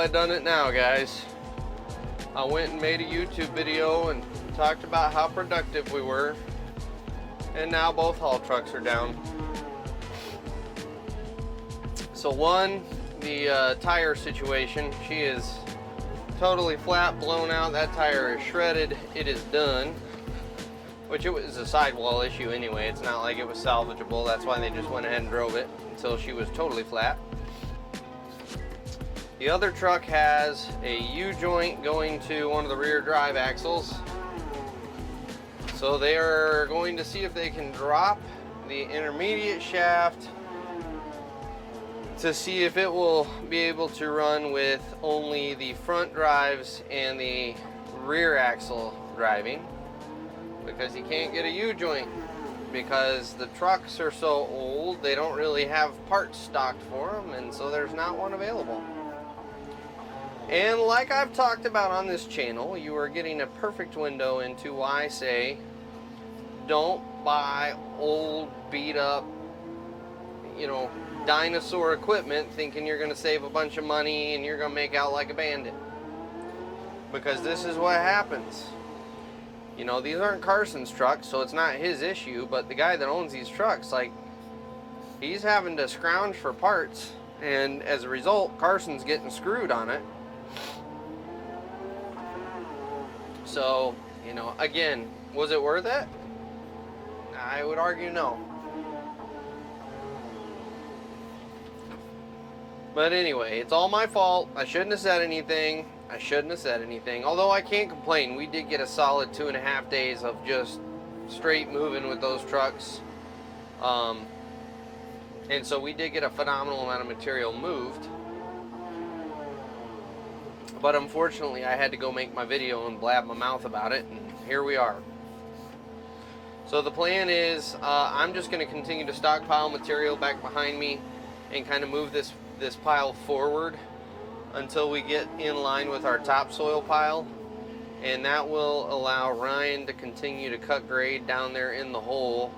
I done it now, guys. I went and made a YouTube video and talked about how productive we were, and now both haul trucks are down. So one, the tire situation, she is totally flat, blown out. That tire is shredded. It is done, which it was a sidewall issue anyway. It's not like it was salvageable. That's why they just went ahead and drove it until she was totally flat. The other truck has a U-joint going to one of the rear drive axles. So they are going to see if they can drop the intermediate shaft to see if it will be able to run with only the front drives and the rear axle driving, because you can't get a U-joint because the trucks are so old. They don't really have parts stocked for them, and so there's not one available. And like I've talked about on this channel, you are getting a perfect window into why I say don't buy old, beat up, dinosaur equipment thinking you're going to save a bunch of money and you're going to make out like a bandit. Because this is what happens. These aren't Carson's trucks, so it's not his issue, but the guy that owns these trucks, he's having to scrounge for parts, and as a result, Carson's getting screwed on it. So, again, was it worth it? I would argue no. But anyway, it's all my fault. I shouldn't have said anything. Although I can't complain. We did get a solid 2.5 days of just straight moving with those trucks. And so we did get a phenomenal amount of material moved. But unfortunately, I had to go make my video and blab my mouth about it, and here we are. So the plan is, I'm just going to continue to stockpile material back behind me and kind of move this pile forward until we get in line with our topsoil pile, and that will allow Ryan to continue to cut grade down there in the hole,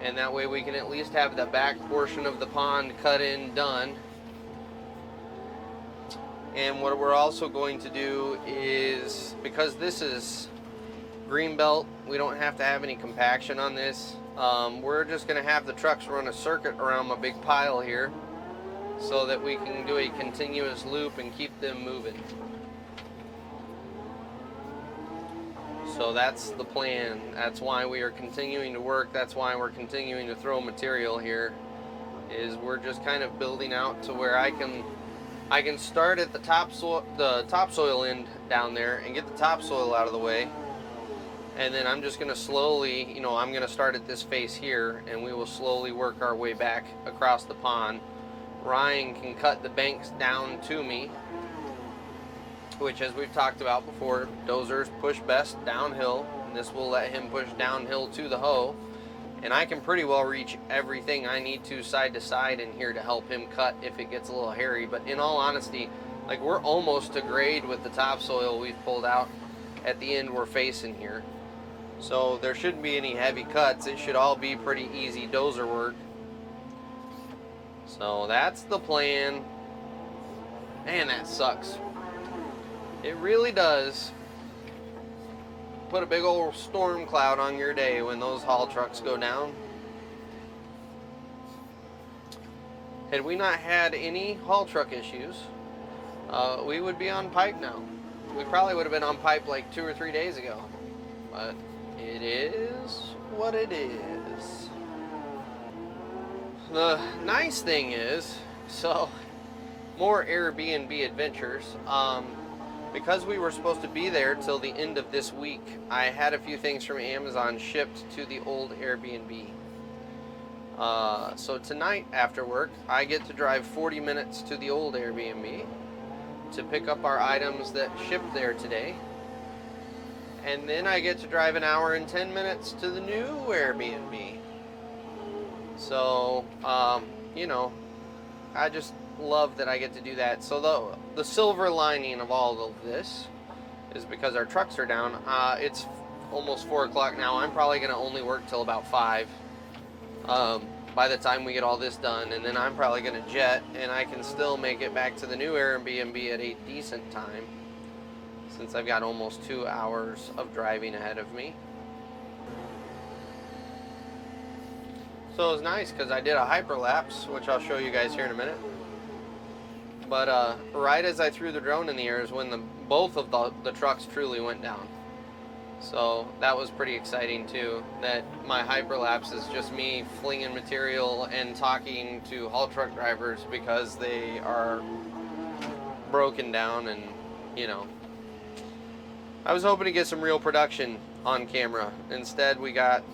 and that way we can at least have the back portion of the pond cut in done. And what we're also going to do is, because this is greenbelt, we don't have to have any compaction on this. We're just going to have the trucks run a circuit around my big pile here so that we can do a continuous loop and keep them moving. So that's the plan. That's why we are continuing to work. That's why we're continuing to throw material here, is we're just kind of building out to where I can start at the topsoil end down there and get the topsoil out of the way, and then I'm just going to slowly, I'm going to start at this face here, and we will slowly work our way back across the pond. Ryan can cut the banks down to me, which, as we've talked about before, dozers push best downhill, and this will let him push downhill to the hoe. And I can pretty well reach everything I need to side to side in here to help him cut if it gets a little hairy. But in all honesty, we're almost to grade with the topsoil we've pulled out at the end we're facing here. So there shouldn't be any heavy cuts. It should all be pretty easy dozer work. So that's the plan. Man, that sucks. It really does put a big old storm cloud on your day when those haul trucks go down. Had we not had any haul truck issues, we would be on pipe now. We probably would have been on pipe 2 or 3 days ago. But it is what it is. The nice thing is, so more Airbnb adventures. Because we were supposed to be there till the end of this week, I had a few things from Amazon shipped to the old Airbnb. So tonight after work, I get to drive 40 minutes to the old Airbnb to pick up our items that shipped there today. And then I get to drive an hour and 10 minutes to the new Airbnb. So, I just love that I get to do that. So the silver lining of all of this is, because our trucks are down, it's almost 4 o'clock now. I'm probably going to only work till about 5. by the time we get all this done, and then I'm probably going to jet, and I can still make it back to the new Airbnb at a decent time, since I've got almost 2 hours of driving ahead of me. So it was nice because I did a hyperlapse, which I'll show you guys here in a minute. But right as I threw the drone in the air is when both of the trucks truly went down. So that was pretty exciting too, that my hyperlapse is just me flinging material and talking to haul truck drivers because they are broken down, and you know, I was hoping to get some real production on camera. Instead we got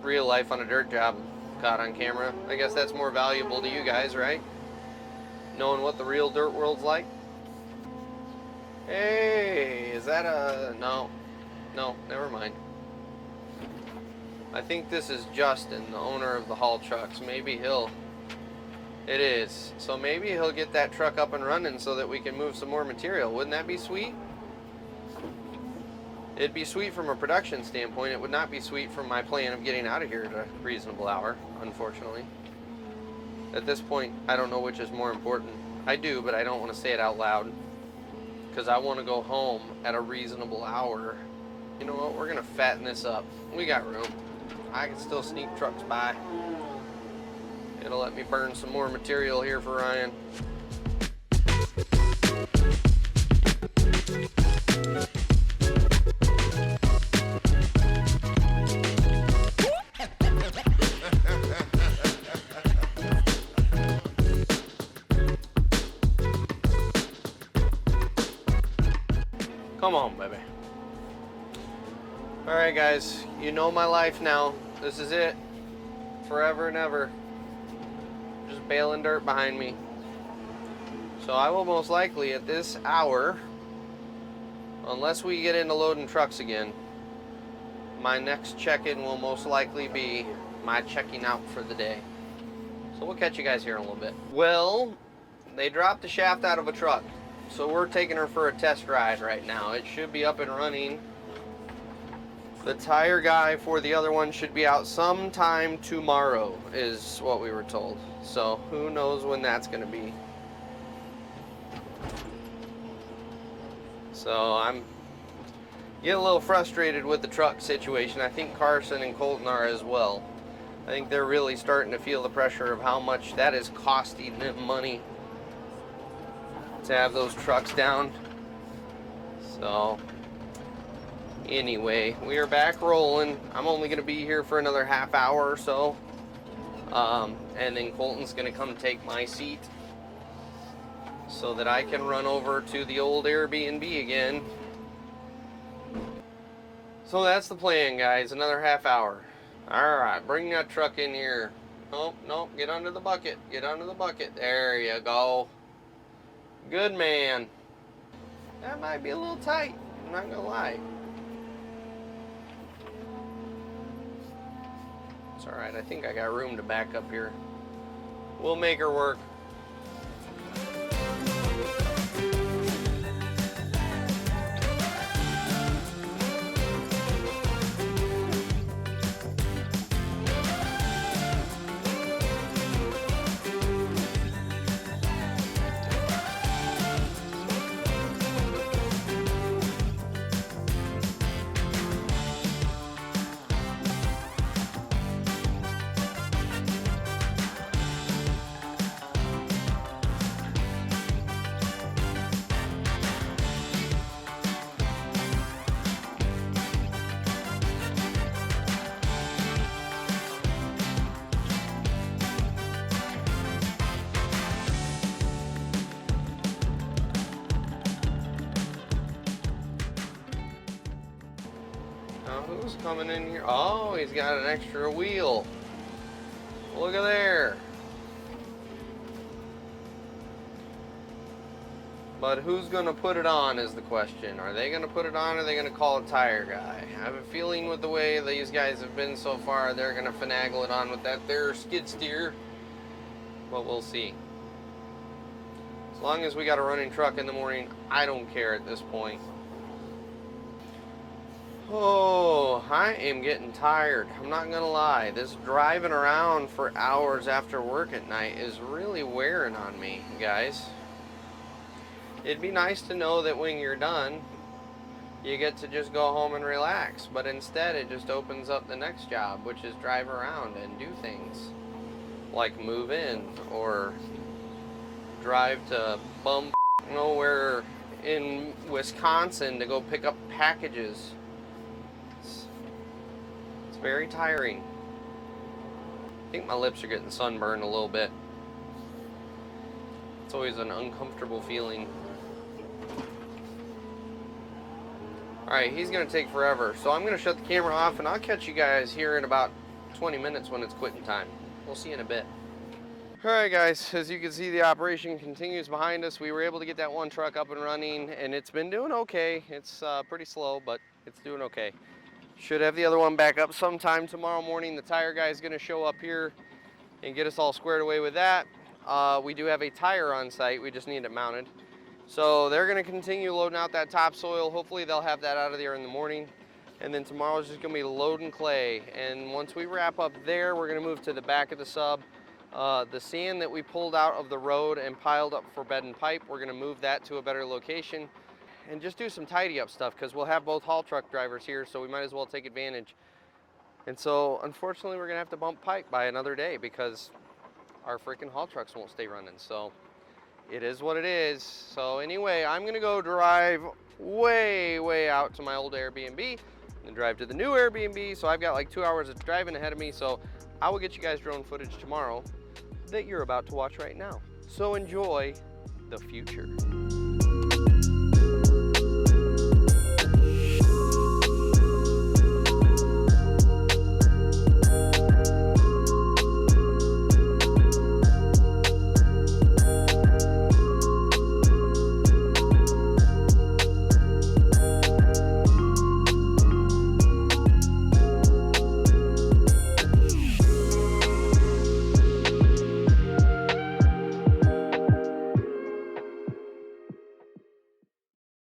real life on a dirt job caught on camera. I guess that's more valuable to you guys, right? Knowing what the real dirt world's like. Hey, is that a... No, never mind. I think this is Justin, the owner of the haul trucks. Maybe he'll... It is. So maybe he'll get that truck up and running so that we can move some more material. Wouldn't that be sweet? It'd be sweet from a production standpoint. It would not be sweet from my plan of getting out of here at a reasonable hour, unfortunately. At this point, I don't know which is more important. I do, but I don't want to say it out loud because I want to go home at a reasonable hour. You know what? We're going to fatten this up. We got room. I can still sneak trucks by. It'll let me burn some more material here for Ryan. Come on, baby. Alright guys, you know my life now. This is it. Forever and ever. Just baling dirt behind me. So I will most likely at this hour, unless we get into loading trucks again, my next check-in will most likely be my checking out for the day. So we'll catch you guys here in a little bit. Well, they dropped the shaft out of a truck. So we're taking her for a test ride right now. It should be up and running. The tire guy for the other one should be out sometime tomorrow, is what we were told. So who knows when that's going to be. So I'm getting a little frustrated with the truck situation. I think Carson and Colton are as well. I think they're really starting to feel the pressure of how much that is costing them money to have those trucks down. So anyway, we are back rolling. I'm only going to be here for another half hour or so, and then Colton's going to come take my seat so that I can run over to the old Airbnb again. So that's the plan, guys. Another half hour. Alright, bring that truck in here. Oh, no, get under the bucket. Get under the bucket. There you go. Good man. That might be a little tight, I'm not gonna lie. It's alright, I think I got room to back up here. We'll make her work. Who's coming in here? Oh, he's got an extra wheel. Look at there. But who's going to put it on is the question. Are they going to put it on, or are they going to call a tire guy? I have a feeling with the way these guys have been so far, they're going to finagle it on with that there skid steer. But we'll see. As long as we got a running truck in the morning, I don't care at this point. Oh, I am getting tired. I'm not gonna lie. This driving around for hours after work at night is really wearing on me, guys. It'd be nice to know that when you're done, you get to just go home and relax, but instead it just opens up the next job, which is drive around and do things like move in or drive to bum nowhere in Wisconsin to go pick up packages. It's very tiring. I think my lips are getting sunburned a little bit. It's always an uncomfortable feeling. Alright, he's going to take forever, so I'm going to shut the camera off and I'll catch you guys here in about 20 minutes when it's quitting time. We'll see you in a bit. Alright guys, as you can see, the operation continues behind us. We were able to get that one truck up and running and it's been doing okay. It's pretty slow, but it's doing okay. Should have the other one back up sometime tomorrow morning. The tire guy is going to show up here and get us all squared away with that. We do have a tire on site, we just need it mounted. So they're going to continue loading out that topsoil. Hopefully they'll have that out of there in the morning. And then tomorrow is just going to be loading clay. And once we wrap up there, we're going to move to the back of the sub. The sand that we pulled out of the road and piled up for bed and pipe, we're going to move that to a better location and just do some tidy up stuff because we'll have both haul truck drivers here, so we might as well take advantage. And so unfortunately we're going to have to bump pipe by another day because our freaking haul trucks won't stay running. So it is what it is. So anyway, I'm going to go drive way out to my old Airbnb and drive to the new Airbnb. So I've got like 2 hours of driving ahead of me. So I will get you guys drone footage tomorrow that you're about to watch right now. So enjoy the future.